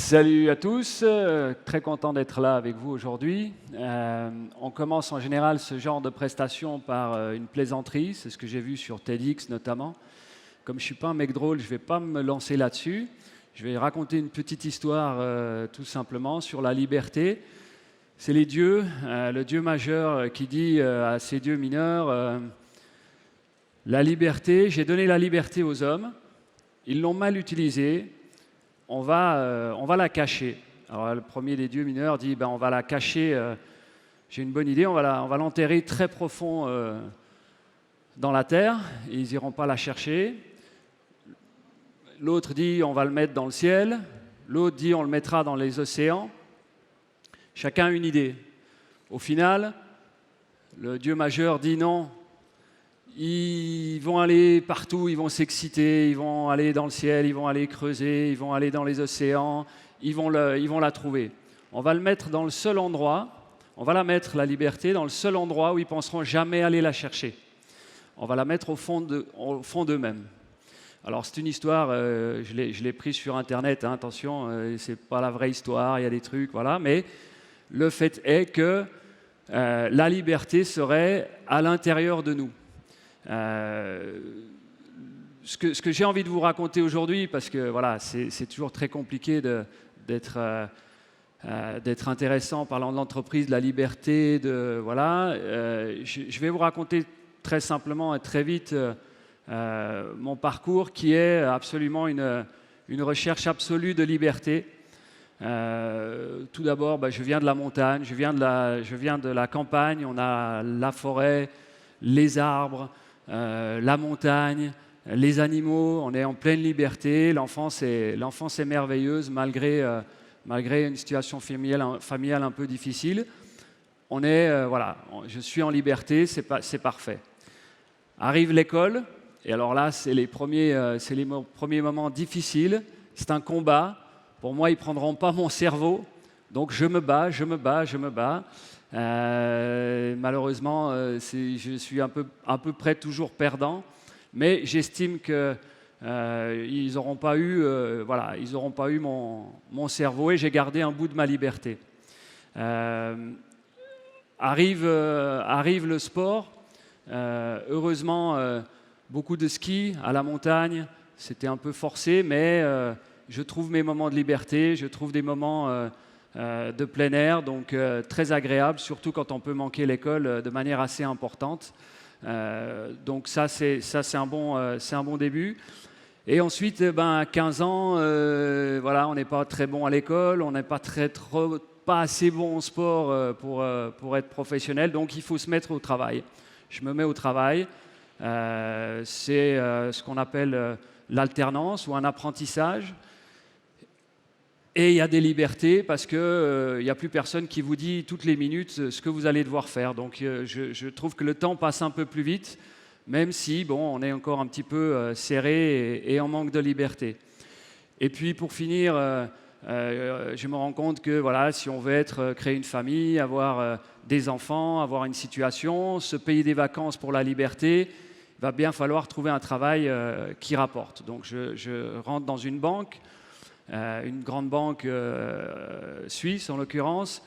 Salut à tous, très content d'être là avec vous aujourd'hui. On commence en général ce genre de prestation par une plaisanterie, c'est ce que j'ai vu sur TEDx notamment. Comme je ne suis pas un mec drôle, je ne vais pas me lancer là-dessus. Je vais raconter une petite histoire tout simplement sur la liberté. C'est les dieux, le dieu majeur qui dit à ses dieux mineurs la liberté, j'ai donné la liberté aux hommes, ils l'ont mal utilisée. On va la cacher. Alors le premier des dieux mineurs dit on va la cacher, j'ai une bonne idée, on va l'enterrer très profond dans la terre, et ils n'iront pas la chercher. L'autre dit on va le mettre dans le ciel, l'autre dit on le mettra dans les océans. Chacun a une idée. Au final, le dieu majeur dit non, ils vont aller partout, ils vont s'exciter, ils vont aller dans le ciel, ils vont aller creuser, ils vont aller dans les océans, ils vont la trouver. On va le mettre dans le seul endroit, on va la mettre, la liberté, dans le seul endroit où ils ne penseront jamais aller la chercher. On va la mettre au fond d'eux-mêmes. Alors c'est une histoire, je l'ai prise sur Internet, hein, attention, ce n'est pas la vraie histoire, il y a des trucs, voilà, mais le fait est que la liberté serait à l'intérieur de nous. Ce que j'ai envie de vous raconter aujourd'hui, parce que voilà, c'est toujours très compliqué d'être intéressant en parlant de l'entreprise, de la liberté, je vais vous raconter très simplement et très vite mon parcours qui est absolument une recherche absolue de liberté. Tout d'abord, je viens de la montagne, je viens de la campagne, on a la forêt, les arbres, la montagne, les animaux, on est en pleine liberté, l'enfance est merveilleuse malgré une situation familiale un peu difficile. Je suis en liberté, c'est parfait. Arrive l'école, et alors là, c'est les premiers moments difficiles, c'est un combat. Pour moi, ils ne prendront pas mon cerveau, donc je me bats. Malheureusement, je suis à peu près toujours perdant, mais j'estime qu'ils n'auront pas eu, mon cerveau et j'ai gardé un bout de ma liberté. Arrive le sport. Heureusement, beaucoup de ski à la montagne, c'était un peu forcé, mais je trouve mes moments de liberté, je trouve des moments de plein air, donc très agréable, surtout quand on peut manquer l'école de manière assez importante. Donc ça c'est un bon début. Et ensuite, à 15 ans, on n'est pas très bon à l'école, on n'est pas assez bon au sport pour être professionnel, donc il faut se mettre au travail. Je me mets au travail. C'est ce qu'on appelle l'alternance ou un apprentissage. Et il y a des libertés parce qu'il n'y a plus personne qui vous dit toutes les minutes ce que vous allez devoir faire. Donc je trouve que le temps passe un peu plus vite, même si on est encore un petit peu serré et en manque de liberté. Et puis pour finir, je me rends compte que si on veut créer une famille, avoir des enfants, avoir une situation, se payer des vacances pour la liberté, il va bien falloir trouver un travail qui rapporte. Donc je rentre dans une banque. Une grande banque suisse en l'occurrence.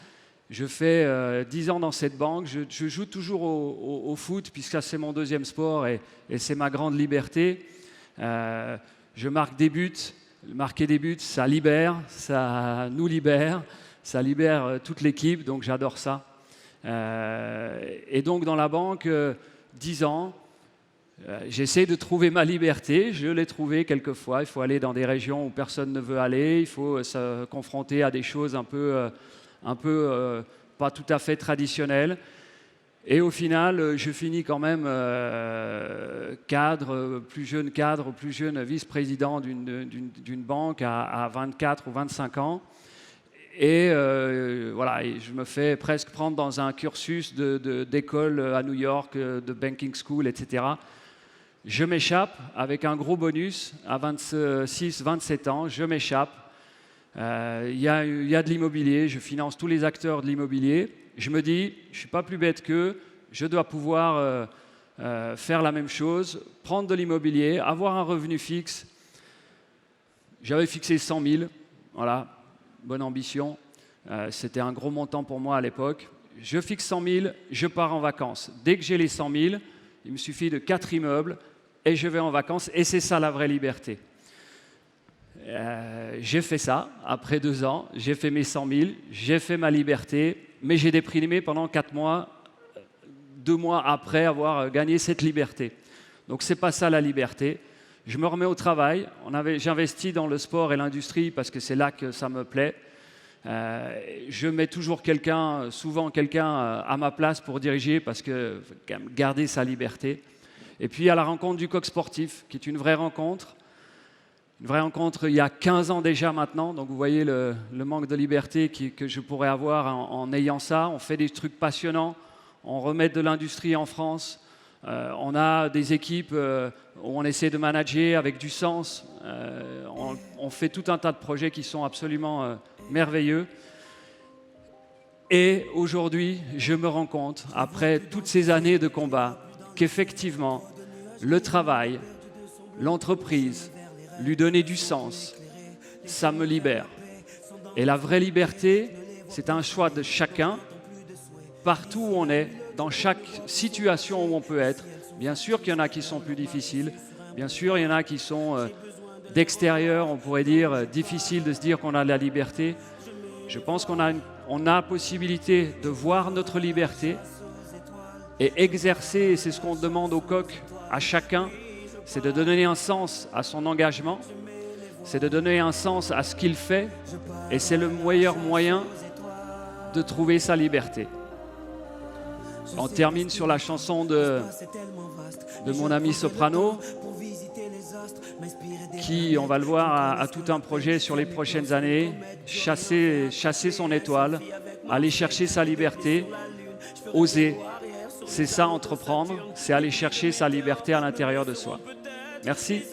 Je fais 10 ans dans cette banque. Je joue toujours au foot puisque c'est mon deuxième sport et c'est ma grande liberté. Je marque des buts. Marquer des buts, ça libère, ça nous libère, ça libère toute l'équipe, donc j'adore ça. Et donc dans la banque, 10 ans, j'essaie de trouver ma liberté, je l'ai trouvée quelquefois. Il faut aller dans des régions où personne ne veut aller, il faut se confronter à des choses un peu pas tout à fait traditionnelles. Et au final, je finis quand même plus jeune vice-président d'une banque à 24 ou 25 ans. Et et je me fais presque prendre dans un cursus d'école à New York, de banking school, etc. Je m'échappe avec un gros bonus à 26, 27 ans, je m'échappe. Il y a de l'immobilier, je finance tous les acteurs de l'immobilier. Je me dis, je ne suis pas plus bête qu'eux, je dois pouvoir faire la même chose, prendre de l'immobilier, avoir un revenu fixe. J'avais fixé 100 000, voilà. bonne ambition. C'était un gros montant pour moi à l'époque. Je fixe 100 000, je pars en vacances. Dès que j'ai les 100 000, il me suffit de 4 immeubles et je vais en vacances. Et c'est ça la vraie liberté. J'ai fait ça après 2 ans. J'ai fait mes 100 000, j'ai fait ma liberté, mais j'ai déprimé pendant 4 mois, 2 mois après avoir gagné cette liberté. Donc c'est pas ça la liberté. Je me remets au travail. J'investis dans le sport et l'industrie parce que c'est là que ça me plaît. Je mets toujours souvent quelqu'un à ma place pour diriger parce que garder sa liberté. Et puis à la rencontre du coq sportif, qui est une vraie rencontre. Une vraie rencontre il y a 15 ans déjà maintenant. Donc vous voyez le manque de liberté que je pourrais avoir en ayant ça. On fait des trucs passionnants. On remet de l'industrie en France. On a des équipes où on essaie de manager avec du sens. On fait tout un tas de projets qui sont absolument merveilleux. Et aujourd'hui, je me rends compte, après toutes ces années de combat, qu'effectivement, le travail, l'entreprise, lui donner du sens, ça me libère. Et la vraie liberté, c'est un choix de chacun, partout où on est, dans chaque situation où on peut être. Bien sûr qu'il y en a qui sont plus difficiles, bien sûr il y en a qui sont d'extérieur, on pourrait dire, difficile de se dire qu'on a de la liberté. Je pense qu'on a possibilité de voir notre liberté et exercer, et c'est ce qu'on demande au coq, à chacun, c'est de donner un sens à son engagement, c'est de donner un sens à ce qu'il fait, et c'est le meilleur moyen de trouver sa liberté. On termine sur la chanson de mon ami Soprano, qui, on va le voir, a tout un projet sur les prochaines années, chasser son étoile, aller chercher sa liberté, oser. C'est ça, entreprendre, c'est aller chercher sa liberté à l'intérieur de soi. Merci.